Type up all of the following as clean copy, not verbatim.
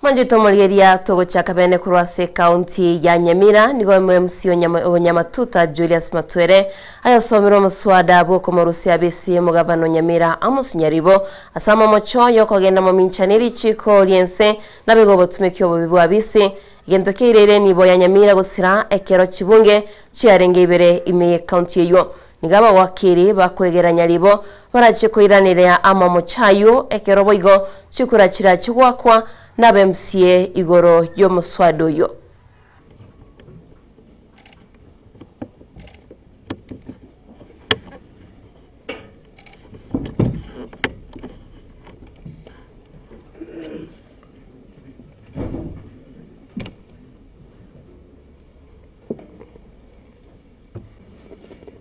Manjito Mulgeria togo chakabene kurwase county ya Nyamira nigo MC Onyamatuta Julius Matwere ayosomero muswada bwo komorusi abisi mugabano Nyamira Amos Nyaribo asama mocho yokogenda mu minchaniri chiko liense nabego botumekyo bobibu abisi igendokirere nibo ya Nyamira gusira ekero kibunge cyarenge ibere imeye county yo nigaba wakiri bakwegeranya libo baraje koiranira ama mochayo ekero boigo chikura kira kigwakwa na MCA igoro yo muswado yo.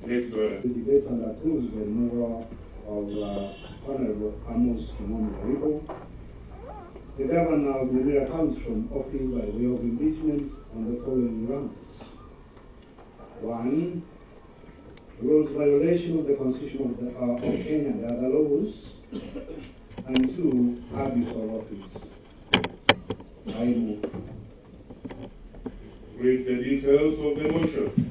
The debates and approves the removal of Honorable Amos Nyaribo. The governor of Nyamira comes from office by way of impeachment on the following grounds. 1. Gross violation of the Constitution of Kenya and other laws. And 2. Abuse of office. I move. Read the details of the motion.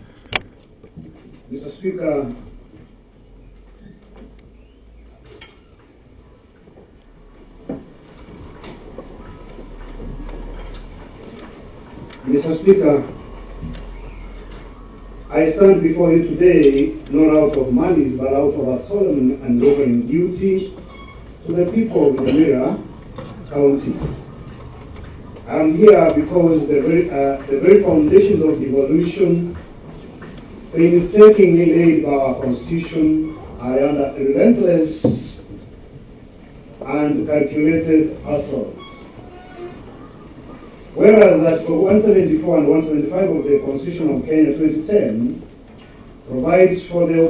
Mr. Speaker, I stand before you today not out of malice but out of a solemn and reverent duty to the people of Nyamira County. I am here because the very foundations of devolution painstakingly laid by our Constitution are under relentless and calculated assault. Whereas Article 174 and 175 of the Constitution of Kenya 2010 provides for the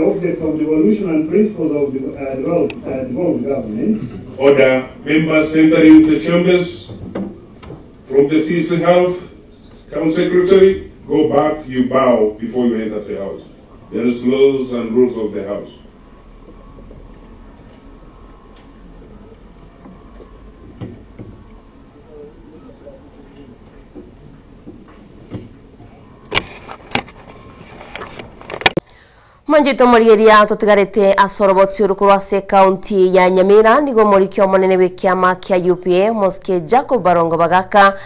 objects of devolution and principles of devolved government. Order. Members entering the chambers from the CC House, Town Secretary, go back, you bow before you enter the house. There is laws and rules of the house. Manjito Mulgeria totigarete asorobotsi urukurwase county ya Nyamira nigo morikyo monene bekyama kya UPA Moske Jacob Barongo Bagaka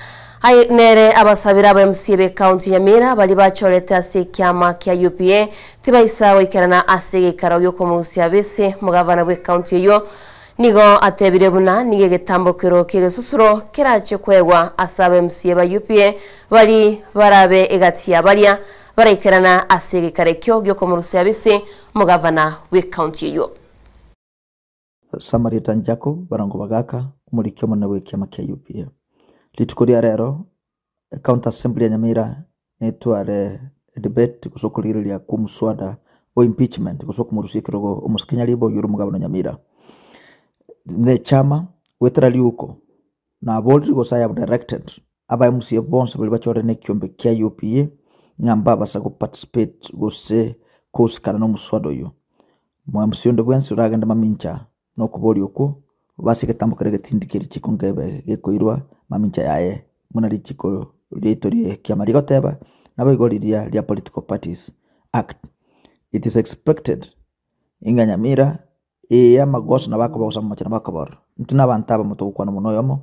nere abasabira aba MCA be county Nyamira bali bachorete ase kyama kya UPA tibaisa wikerana ase ikaro yo komunsi abese mugavana be county yo nigo atebire buna nige getambokero kegesusuro kerache kwegwa asaba MCA ba UPA bali barabe egatia balia baraikerana ase karekyo gyo komunsi abese mugavana we county yo. Samaritan Jacob Barongo Bagaka umurikyo monene we kyama kya UPA litukuria rero county assembly ya Nyamira netware debate kusokuliriria kumuswada o impeachment kusokumurusya kirogo umusikenya libo yuru mugabano Nyamira ne chama wetrali uko na board go have directed aba MCA bonse bali bachore ne kyombe kya UPA ngamba basa go participate go se kusikana no muswado yo mu MCA ndo bwensi uragenda mamincha no kuboli uko basi ketambukere getindikiri chikongebe gekoirwa mamincha yae munari chiko lietorie kiama rigoteba nabo igoriria lia political parties act. It is expected inga Nyamira ya magoso na bako bakosa machana bakabor mtuna bantaba mutokwana muno yomo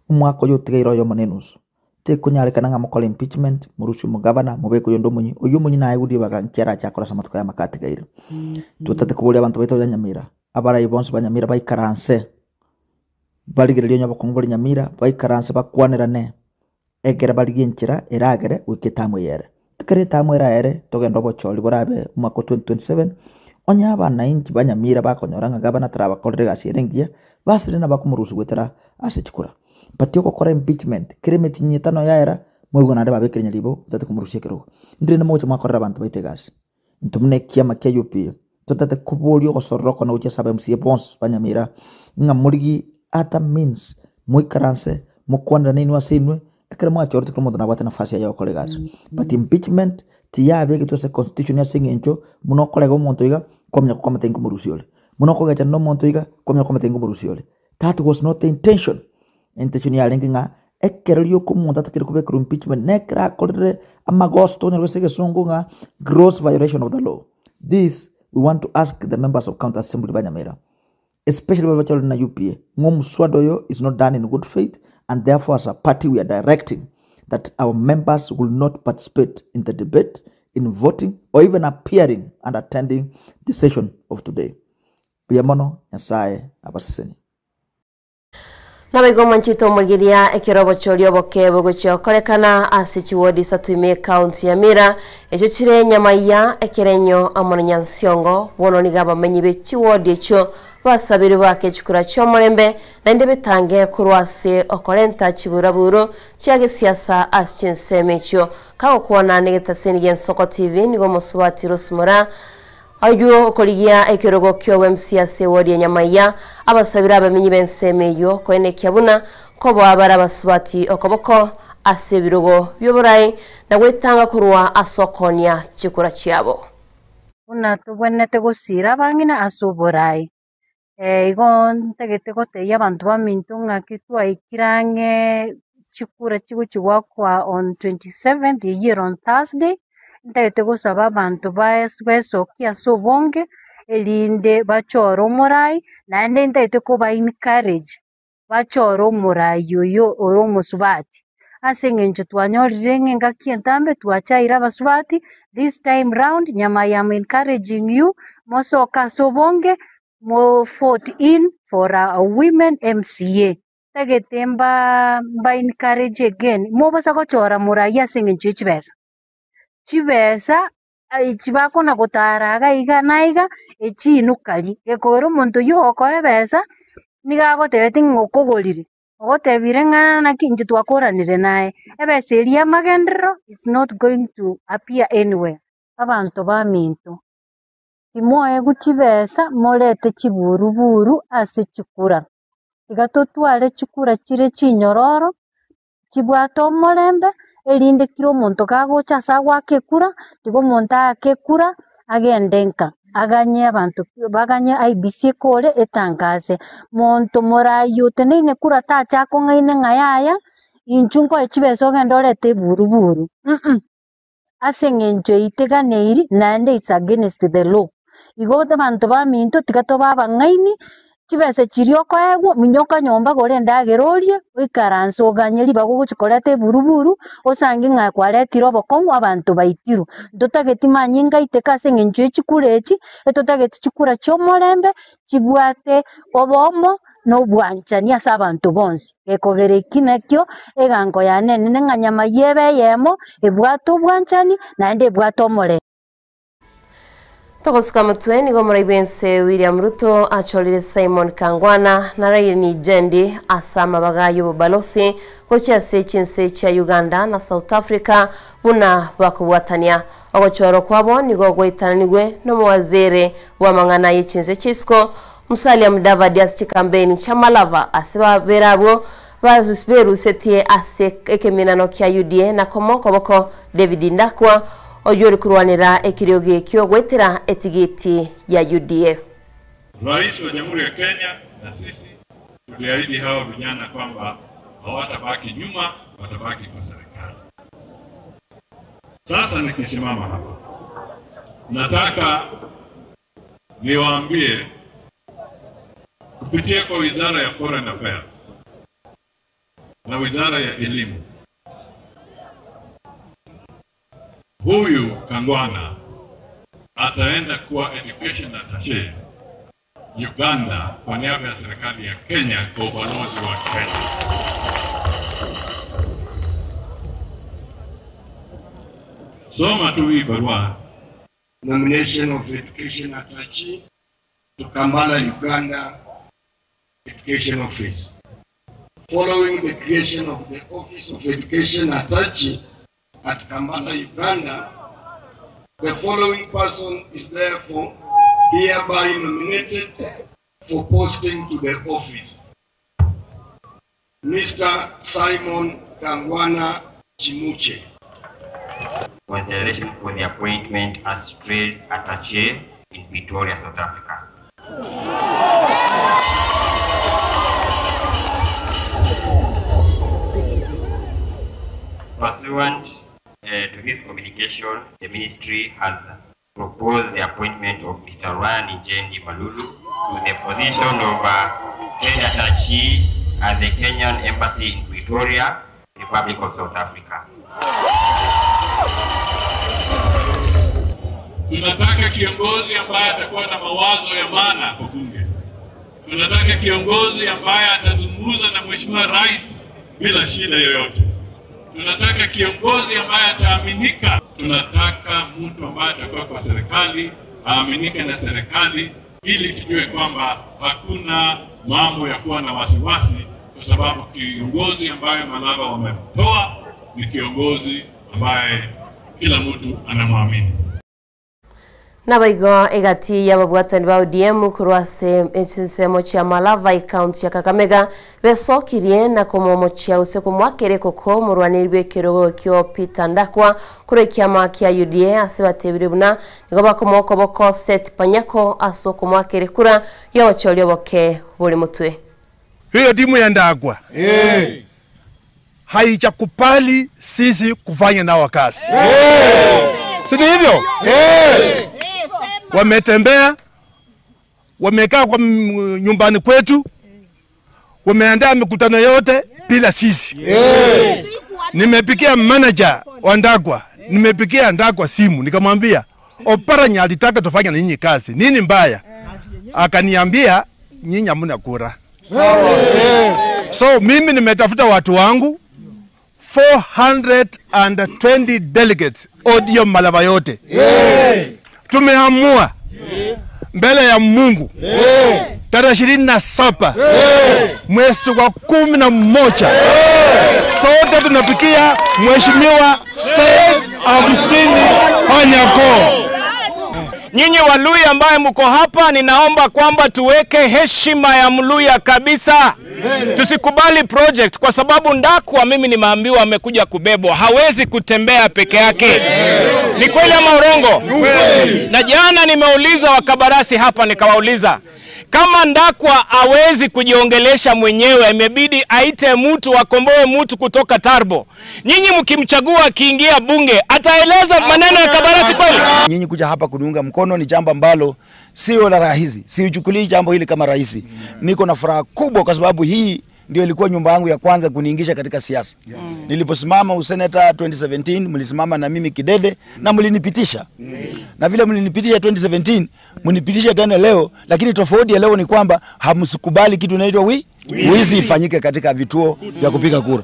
umwako yotigairo yomo nenus te kunyareka nanga mukole impeachment murushu mugabana mubeko yondo munyi uyu munyi naye gudi bagankera cyakora samatuka ya makati gaire tutate kubuli abantu baito ya Nyamira abara ibonse banyamira bayikaranse baligirira nyabo kongoli Nyamira bayikaranse bakwanirane egera baliginchira eragere wikitamwe yere ekere tamwe raere togendo bocholi borabe umako 2027 onya abana inti banyamira bakonyoranga gabana traba kolrega sirengia basirina bakumurusu gwetera asichikura patio kokora impeachment kremeti nyetano yaera mwigo nande babekenya libo tate kumurushye kero ndire mocha makorera abantu baitegas ntumne kiama kya UPA totate kubolio gosoroko na ucha saba MCA bons banyamira ngamurigi ata means mwikaranse mukwanda nini wasinwe ekere mwa chorti kromo na bata nafasi ya kolegas but impeachment tiyabe kitose constitution ya singencho muno kolega umuntu iga komnya kwa matengo murusiole muno koga cha no muntu iga komnya kwa matengo murusiole that was not the intention ya linkinga ekererio kumuntu atakire kubekera impeachment nekra akorere amagosto nyarwese sungunga gross violation of the law. This we want to ask the members of County Assembly Banyamira, especially when na UPA. Muswadoyo is not done in good faith, and therefore as a party we are directing that our members will not participate in the debate, in voting, or even appearing and attending the session of today. Biamono Nyasaye abaseni. Nabigo manchito mulgiria ekirobo cholyo bokebo gocho kolekana asichiwodi satuime county ya Mira echo chire nyamaya ekirenyo amono nyansiongo wono nigaba menyibe chiwodi echo basabiri bake chukura chomolembe na ndebe tange kurwase okolenta chiburaburu chiage siasa aschinsemecho kawo kuona negetaseni yensoko TV nigo muswati Rosmura Ayuo okoligia ekirogo kyo MCS wodi nyamaya abasabira abamenyi bensemeyo kwene kyabuna kobo abara baswati okoboko asebirogo byoborai na wetanga kurwa asokonia chikura chiabo una tubonete gusira bangina asuborai igon tegete gote yabantu bamintunga kitwa ikirange chikura chiguchwa kwa on 27th year on Thursday ndete gusaba abantu besokia sobonge elinde bachoro murai na ndete ko ba encourage bachoro murai yoyo oro musubati asengenje twanyorire ngenga kientambe twachaira basubati this time round nyama I am encouraging you mosoka sobonge mo vote in for a women MCA tagetemba ba encourage again mo basa gochora murai asengenje chibesa chibako na gutaraga iga naiga echinukari ekoro muntu yoko ebesa nigagotebeti ngokogorire ogotebire ngana na kinji twakoranire naye ebesa eria magendero it's not going to appear anywhere abantu baminto timoe guchibesa morete chiburuburu ase chikura igatotware chikura chire chinyororo chibwato molembe elinde kiro muntu gagocha sagwa kekura tigo muntu akekura agendenka aganye abantu baganye IBC kore etangase muntu morayo tenene kura tacha kongaine ngayaya inchunko echibeso gendorete buruburu asengenjo iteganeiri nande it's against the law igote bantu baminto tigato baba ngaini chibese chirioko ego minyoka nyomba gore ndagerorie wikaranso ganyeri baguguchikorete buruburu osange nga kwaretiro bokonwa abantu baitiru ndotageti manyinga itekase ngenjo echikurechi etotageti chikura chomolembe chibwate obomo no bwanchania sabantu bonsi ekogereki nakyo egango yanene nganyama yebe yemo ebwato bwanchani nande bwato mole Tokosuka mutwe nigo muraibense William Ruto acholire Simon Kangwana na Raini Jendi asama bagayo bobalosi kochase chinse cha Uganda na South Africa buna bakubwatania ogochoro kwabo nigo gwitananigwe no muwazere wa mangana y'ichinse chisko Musalia Mudavadi astikambeni cha Malava asiba berabo bazuberu setie ase ekeminano kya UDA na komoko boko David Ndakwa oyori kurwanira ekirioge kyo gwetera etigeti ya UDA. Rais wa Jamhuri ya Kenya na sisi tuliahidi hawa vijana kwamba hawatabaki nyuma, watabaki kwa serikali. Sasa nikisimama hapa nataka niwaambie kupitia kwa Wizara ya Foreign Affairs na Wizara ya Elimu, huyu Kangwana ataenda kuwa education attaché Uganda kwa niaba ya serikali ya Kenya kwa ubalozi wa Kenya. Soma tu hii barua. Nomination of education attaché to Kampala, Uganda Education Office. Following the creation of the Office of Education Attaché at Kampala, Uganda, the following person is therefore hereby nominated for posting to the office. Mr. Simon Kangwana Chimuche. Consideration for the appointment as trade attaché in Pretoria, South Africa. Pursuant to this communication, the ministry has proposed the appointment of Mr. Ryan Injendi Malulu to the position of Head Attaché at the Kenyan Embassy in Pretoria, Republic of South Africa. Tunataka kiongozi ambaye atakuwa na mawazo ya maana kwa bunge. Tunataka kiongozi ambaye atazungumza na Mheshimiwa Rais bila shida yoyote. Tunataka kiongozi ambaye ataaminika. Tunataka mtu ambaye atakuwa kwa serikali, aaminike na serikali, ili tujue kwamba hakuna mambo ya kuwa na wasiwasi, kwa sababu kiongozi ambaye Malava wametoa ni kiongozi ambaye kila mtu anamwamini. Nabaigo egati y'ababwatani ba ODM kurwase ensemo cha Malava account ya Kakamega besokirie na komomo cha useko mwakere koko murwanirwe kirogo kyo Peter Ndakwa kure kyama kya UDA asibatebire buna nigoba komoko boko set panyako asoko mwakere kura yo cholyo boke buli mutwe. Hiyo timu ya Ndakwa haijakubali sisi kufanya nao kazi. Si hivyo? Wametembea, wamekaa kwa nyumbani kwetu, wameandaa mikutano yote bila sisi. Nimepikia manager wa Ndakwa, nimepikia Ndakwa simu, nikamwambia Oparanya alitaka tufanye na nyinyi kazi. Nini mbaya? Akaniambia nyinyi hamna kura. So mimi nimetafuta watu wangu 420 delegates ODM Malava yote. Tumeamua mbele ya Mungu tarehe 27 mwezi wa 11 sote tunapikia Mheshimiwa Said Abusini Panyako. Nyinyi Waluya ambaye mko hapa, ninaomba kwamba tuweke heshima ya Mluya kabisa. Tusikubali project kwa sababu Ndakwa mimi nimeambiwa amekuja kubebwa, hawezi kutembea peke yake. Ni kweli ama urongo? Na jana nimeuliza wakabarasi hapa, nikawauliza kama Ndakwa hawezi kujiongelesha mwenyewe, imebidi aite mtu akomboe mtu kutoka Tarbo. Nyinyi mkimchagua akiingia bunge ataeleza maneno ya kabarasi kweli? Nyinyi kuja hapa kuniunga mkono ni jambo ambalo sio la rahisi. Siuchukulii jambo hili kama rahisi. Niko na furaha kubwa kwa sababu hii ndio ilikuwa nyumba yangu ya kwanza kuniingisha katika siasa. Niliposimama useneta 2017 mlisimama na mimi kidede na mlinipitisha. Na vile mlinipitisha 2017, mnipitisha tena leo, lakini tofauti ya leo ni kwamba hamsikubali kitu inaitwa wizi ifanyike katika vituo vya kupiga kura.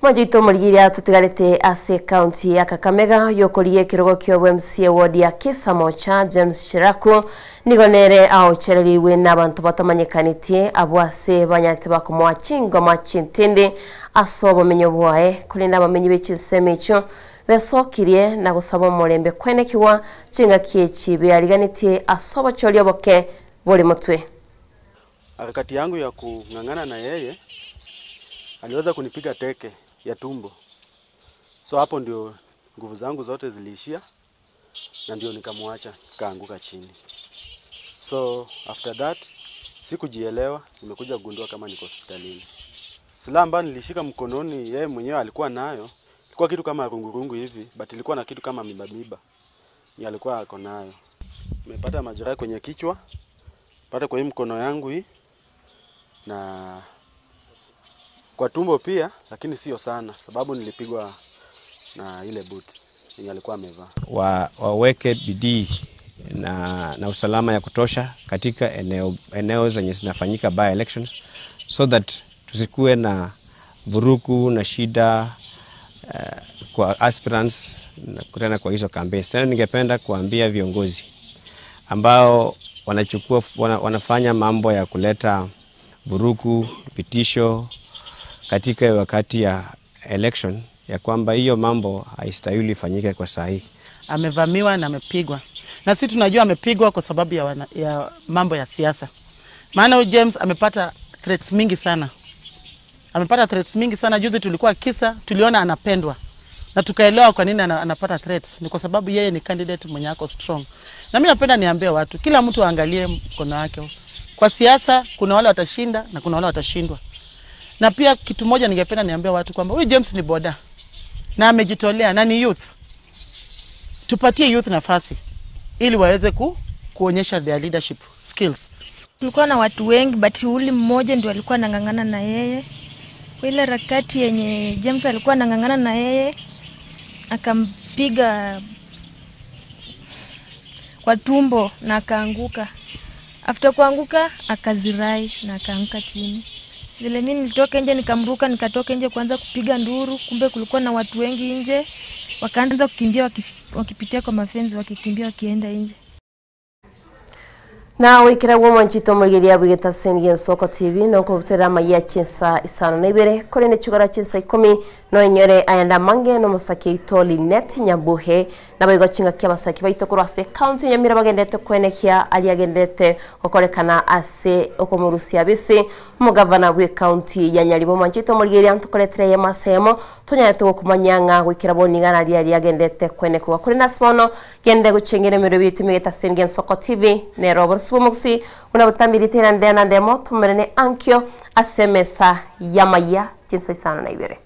Mwajito murigiria tutigarite ase county ya Kakamega yokoriye kirogo kyo MCA ward ya Kisamocha James Shiraku nigonere ao chereriwe n'abantu batamanyekanitie abwase banyate bakomwa chingo machintende asobo menyo bwae kulinda bamenyi b'ekiseme cyo besokirie na gusaba mulembe kwenekiwa chinga kiechi beariganitie asobo cholyo boke boli mutwe. Harakati yangu ya kung'ang'ana na yeye aliweza kunipiga teke ya tumbo. So hapo ndio nguvu zangu zote ziliishia na ndio nikamwacha kaanguka chini. So after that sikujielewa, nimekuja kugundua kama niko hospitalini. Silaha ambayo nilishika mkononi yeye mwenyewe alikuwa nayo, ilikuwa kitu kama rungurungu hivi, but ilikuwa na kitu kama miba. Ni alikuwa ako nayo. Nimepata majeraha kwenye kichwa, pata kwa hii mkono yangu hii na kwa tumbo pia, lakini sio sana sababu nilipigwa na ile boot yenye alikuwa amevaa. Waweke bidii na usalama ya kutosha katika eneo zenye zinafanyika by elections so that tusikue na vurugu na shida kwa aspirants na kutana kwa hizo campaigns. Tena ningependa kuambia viongozi ambao wanafanya mambo ya kuleta vurugu, vitisho katika wakati ya election ya kwamba hiyo mambo haistahili fanyike kwa sahihi. Amevamiwa na amepigwa. Na sisi tunajua amepigwa kwa sababu ya mambo ya siasa. Maana James amepata threats mingi sana. Juzi tulikuwa Kisa, tuliona anapendwa. Na tukaelewa kwa nini anapata threats. Ni kwa sababu yeye ni candidate mwenye ako strong. Na mimi napenda niambie watu, kila mtu aangalie mkono wake. Kwa siasa kuna wale watashinda na kuna wale watashindwa. Na pia kitu moja ningependa niambia watu kwamba huyu James ni boda na amejitolea na ni youth. Tupatie youth nafasi ili waweze kuonyesha their leadership skills. Kulikuwa na watu wengi but uli mmoja ndio alikuwa anangangana na yeye. Ile rakati yenye James alikuwa anangangana na yeye akampiga kwa tumbo na akaanguka. After kuanguka akazirai na akaanguka chini. Vile mimi nilitoka nje nikamruka nikatoka nje kuanza kupiga nduru, kumbe kulikuwa na watu wengi nje. Wakaanza kukimbia wakipitia kwa mafenzi wakikimbia wakienda nje. Na wikira woman chito murgeria bigeta sengen soko TV no kubutera maya chinsa isano nebere kore ne chugara chinsa 10 no inyore ayanda mange no musake itoli net nyambuhe na bayigo chinga kya basake bayito kurase county nyamira bagendete kwenekia ali agendete okorekana ase okomurusia bisi umugavana we county ya Nyalibo manchito murgeria ntukoletere yamasemo tunyato kumanyanga wikira boningana ali agendete kwenekwa kuri nasmono gende gucengere mero biti migeta sengen soko TV ne Robert Sumuksi unabutambirite na ndemo tumerene ankyo asemesa yamaya jinsa isano na ibere.